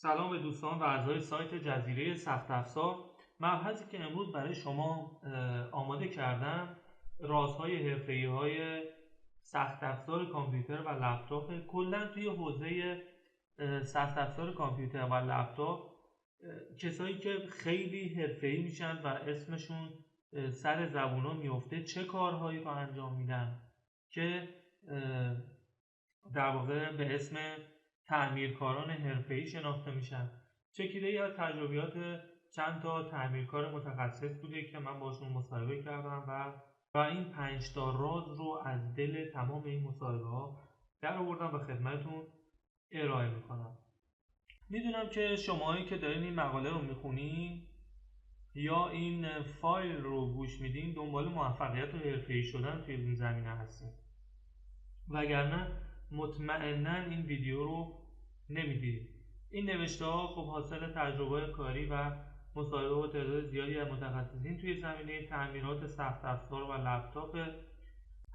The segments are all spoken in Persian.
سلام به دوستان و اعضای سایت جزیره سخت افزار. مبحثی که امروز برای شما آماده کردم رازهای حرفه‌ای‌های سخت افزار کامپیوتر و لپتاپ. کلا توی حوزه سخت افزار کامپیوتر و لپتاپ کسایی که خیلی حرفه‌ای میشن و اسمشون سر زبونا میفته چه کارهایی رو انجام میدن که در واقع به اسم تعمیرکاران حرفه‌ای شناخته میشن. چکیده‌ای از تجربیات چند تا تعمیرکار متخصص بوده که من باشون مصاحبه کردم و این 5 تا راز رو از دل تمام این مصاحبه ها در آوردم و خدمتتون ارائه میکنم. میدونم که شماهایی که دارین این مقاله رو میخونین یا این فایل رو گوش میدین دنبال موفقیت و حرفه‌ای شدن توی این زمینه هستین، وگرنه مطمئناً این ویدیو رو نمیدید. این نوشته ها خب حاصل تجربه کاری و مصاحبه با تعداد زیادی از متخصصین توی زمینه تعمیرات سخت افزار و لپتاپ.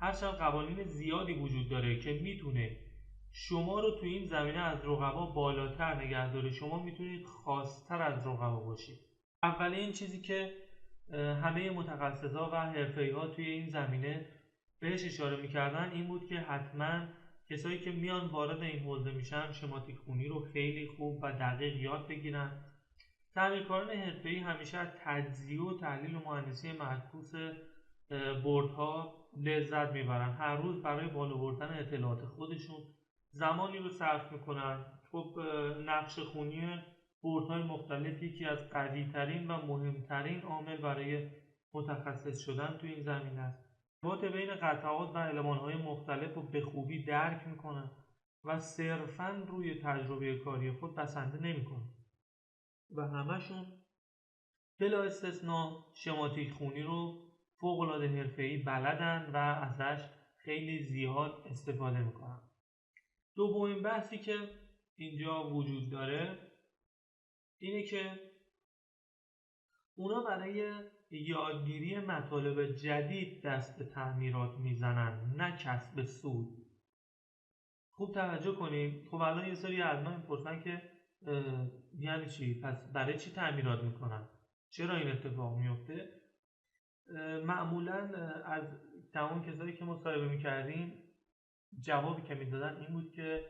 هرچند قوانین زیادی وجود داره که میتونه شما رو توی این زمینه از رقبا بالاتر نگه داره، شما میتونید خاص‌تر از رقبا باشید. اولین چیزی که همه متخصصا و حرفه‌ای‌ها توی این زمینه بهش اشاره میکردن این بود که حتما کسایی که میان وارد این حوزه میشن شماتیک خونی رو خیلی خوب و دقیق یاد بگیرن. تعمیرکاران حرفه‌ای همیشه از تجزیه و تحلیل و مهندسی معکوس بردها لذت میبرن. هر روز برای بالا بردن اطلاعات خودشون زمانی رو صرف میکنن. خب نقش خونی بردهای مختلف یکی از قوی‌ترین و مهمترین عامل برای متخصص شدن تو این زمینه است. ارتباط بین قطعات و المان‌های مختلف رو به خوبی درک میکنن و صرفاً روی تجربه کاری خود بسنده نمیکنن و همشون بلا استثناء شماتیک خونی رو فوق‌العاده حرفه‌ای بلدن و ازش خیلی زیاد استفاده میکنن. دومین بحثی که اینجا وجود داره اینه که اونا برای یادگیری مطالب جدید دست به تعمیرات میزنن، نه کسب سود. خوب توجه کنید. خب الان یه سری از ما میپرسن که یعنی چی؟ پس برای چی تعمیرات میکنن؟ چرا این اتفاق میفته؟ معمولا از تمام کسایی که مصاحبه میکردیم جوابی که میدادن این بود که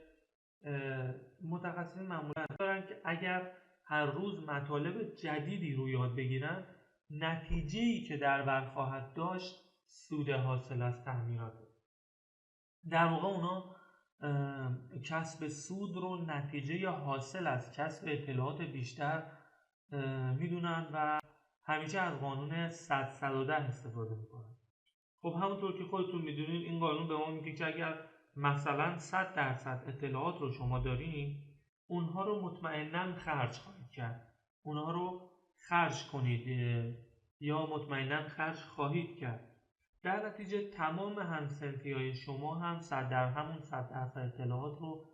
متخصصین معمولا دارن که اگر هر روز مطالب جدیدی رو یاد بگیرن نتیجه‌ای که در بر خواهد داشت سود حاصل از تعمیراته. در واقع اونا کسب سود رو نتیجه حاصل از کسب اطلاعات بیشتر میدونن و همیشه از قانون 100-110 استفاده میکنن. خب همونطور که خودتون میدونید این قانون به ما میگه که اگر مثلا 100% اطلاعات رو شما دارین اونها رو مطمئناً خرج خواهید کرد. اونها رو خرج کنید یا مطمئناً خرج خواهید کرد. در نتیجه تمام هم‌صنفی‌های شما هم همون 100% اطلاعات رو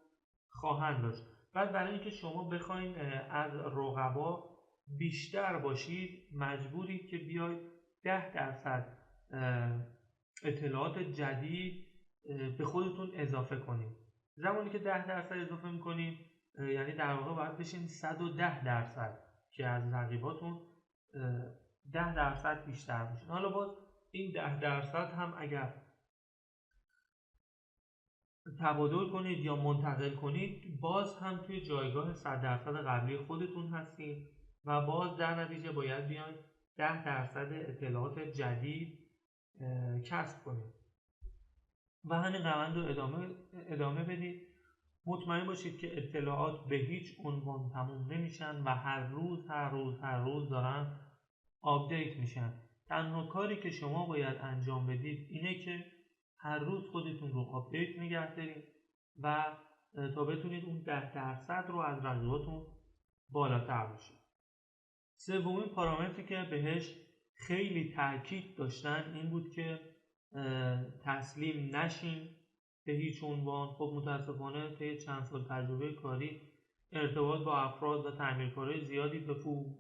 خواهند داشت. بعد برای اینکه شما بخواید از رقبا بیشتر باشید مجبورید که بیاید 10% اطلاعات جدید به خودتون اضافه کنید. زمانی که 10% اضافه میکنید یعنی در واقع باید بشین 110% که از رقیباتون 10% بیشتر باشین. حالا باز این 10% هم اگر تبادل کنید یا منتقل کنید باز هم توی جایگاه 100% قبلی خودتون هستید و باز در نتیجه باید بیاید 10% اطلاعات جدید کسب کنید و همین روند رو ادامه بدید. مطمئن باشید که اطلاعات به هیچ عنوان تموم نمیشن و هر روز دارن آپدیت میشن. تنها کاری که شما باید انجام بدید اینه که هر روز خودتون رو آپدیت نگه دارید و تا بتونید اون 10% رو از رقیباتون بالاتر باشید. سومین پارامتری که بهش خیلی تاکید داشتن این بود که تسلیم نشین به هیچ عنوان. خب متاسفانه طی چند سال تجربه کاری ارتباط با افراد و تعمیرکارای زیادی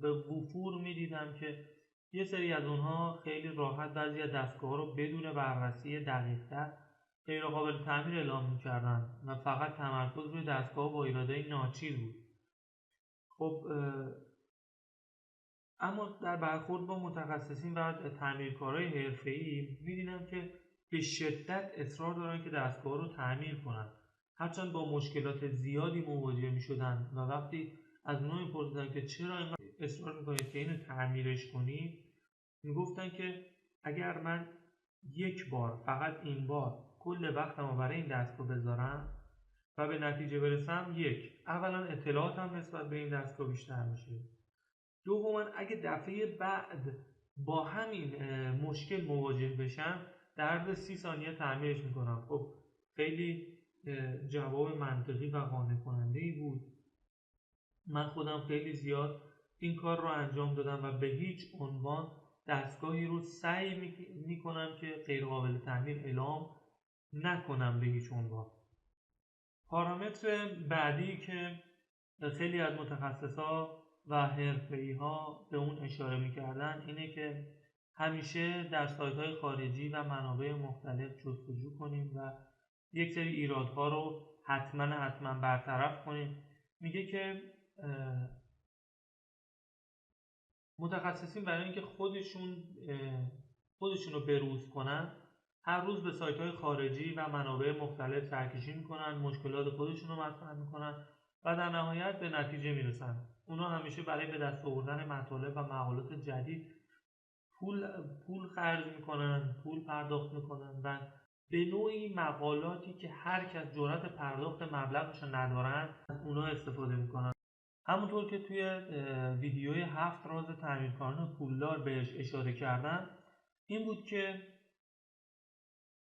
به وفور میدیدم که یه سری از اونها خیلی راحت بعضی از دستگاه‌ها رو بدون بررسی دقیق‌تر غیر قابل تعمیر اعلام می‌کردن و فقط تمرکز روی دستگاه با ایرادای ناچیز بود. خب اما در برخورد با متخصصین و تعمیرکارهای حرفه‌ای می‌بینم که به شدت اصرار دارن که دستگاه رو تعمیر کنن، هرچند با مشکلات زیادی مواجه می‌شدن و وقتی از اونها می‌پرسیدن که چرا اینقدر اصرار می‌کنید که اینو تعمیرش کنید، میگفتن که اگر من یک بار، فقط این بار کل وقتم رو برای این دستگاه بذارم و به نتیجه برسم، اولا اطلاعاتم نسبت به این دستگاه بیشتر میشه، دوما اگه دفعه بعد با همین مشکل مواجه بشم در عرض 30 ثانیه تعمیرش میکنم. خب خیلی جواب منطقی و قانع کننده ای بود. من خودم خیلی زیاد این کار رو انجام دادم و به هیچ عنوان دستگاهی رو سعی میکنم که غیر قابل تعمیر اعلام نکنم به هیچ عنوان. پارامتر بعدی که خیلی از متخصصا و حرفه‌ای‌ها به اون اشاره می‌کردن اینه که همیشه در سایت‌های خارجی و منابع مختلف جستجو کنیم و یک سری ایرادها رو حتما برطرف کنیم. میگه که متخصصین برای اینکه خودشون رو بروز کنن هر روز به سایت‌های خارجی و منابع مختلف سرکشی می‌کنن، مشکلات خودشون رو مطرح می‌کنن و در نهایت به نتیجه میرسن. اونا همیشه برای به دست آوردن مطالب و مقالات جدید پول خرج میکنن، پول پرداخت میکنن و به نوعی مقالاتی که هر کس جرأت پرداخت مبلغش رو ندارن از اونا استفاده میکنن. همونطور که توی ویدیوی 7 راز تعمیرکاران پولدار بهش اشاره کردم، این بود که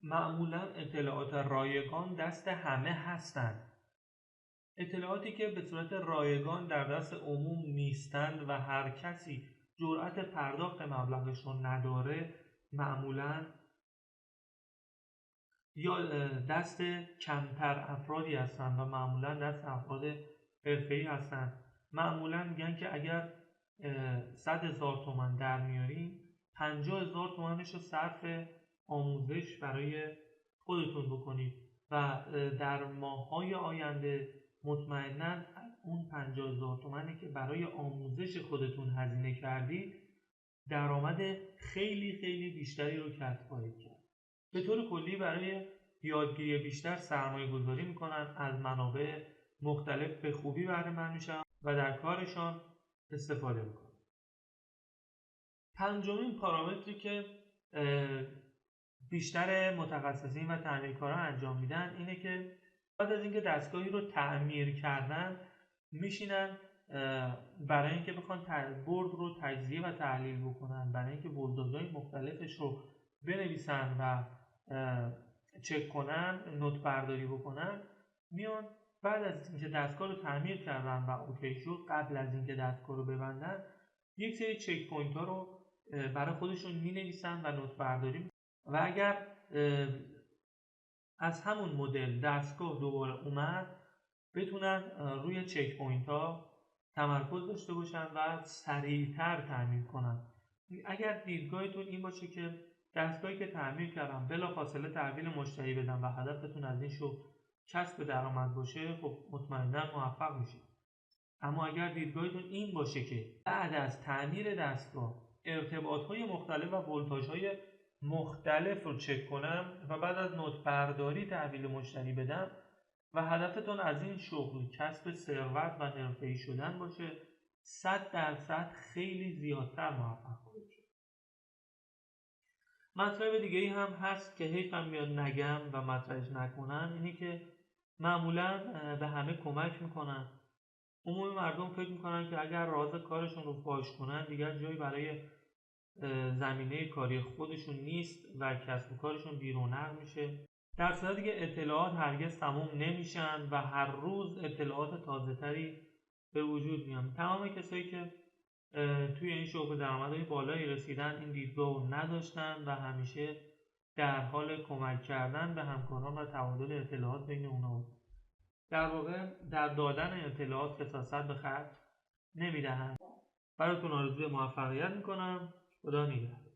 معمولا اطلاعات رایگان دست همه هستند. اطلاعاتی که به صورت رایگان در دست عموم نیستند و هر کسی جرأت پرداخت مبلغش رو نداره معمولاً یا دست کمتر افرادی هستند و معمولاً دست افراد حرفه‌ای هستند. معمولاً میگن که اگر 100,000 تومان در میارین 50,000 تومانش رو صرف آموزش برای خودتون بکنید و در ماه‌های آینده مطمئناً اون 50,000 تومانی که برای آموزش خودتون هزینه کردید درآمد خیلی بیشتری رو کسب خواهید کرد. به طور کلی برای یادگیری بیشتر سرمایه گذاری میکنن، از منابع مختلف به خوبی بهره مند میشن و در کارشان استفاده میکنن. پنجمین پارامتری که بیشتر متخصصین و تعمیرکاران انجام میدن اینه که بعد از اینکه دستگاهی رو تعمیر کردن میشینن برای اینکه بخوان برد رو تجزیه و تحلیل بکنن، برای اینکه ولتاژهای مختلفش رو بنویسن و چک کنن، نوت برداری بکنن، میان بعد از اینکه دستگاه رو تعمیر کردن و اوکی شد، قبل از اینکه دستگاه رو ببندن یک سری چک پوینت ها رو برای خودشون مینویسن و نوت برداری میکنن و اگر از همون مدل دستگاه دوباره اومد بتونن روی چک پوینت ها تمرکز داشته باشن و سریعتر تعمیر کنن. اگر دیدگاهتون این باشه که دستگاهی که تعمیر کردم بلافاصله تحویل مشتری بدم و هدفتون از این شغل کسب درآمد باشه، خب مطمئنا موفق میشید. اما اگر دیدگاهتون این باشه که بعد از تعمیر دستگاه ارتباط‌های مختلف و ولتاژهای مختلف رو چک کنم و بعد از نوت برداری تحویل مشتری بدم و هدفتون از این شغل کسب ثروت و حرفه‌ای شدن باشه، 100% خیلی زیادتر موفق خواهید شد. مطلب دیگه ای هم هست که حیفم میاد نگم و مطرحش نکنم، اینه که معمولا به همه کمک میکنن. عموم مردم فکر میکنن که اگر راز کارشون رو فاش کنن دیگر جایی برای زمینه کاری خودشون نیست و کسب و کارشون بی‌رونق میشه، در صورتی که اطلاعات هرگز تموم نمیشن و هر روز اطلاعات تازه‌تری به وجود میان. تمام کسایی که توی این شغل درآمدهای بالایی رسیدن این دیدگاه رو نداشتن و همیشه در حال کمک کردن به همکاران و تبادل اطلاعات بین اونها. در واقع در دادن اطلاعات کساست به خرج نمیدهند. براتون آرزوی موفقیت میکنم. خدا نگهدار.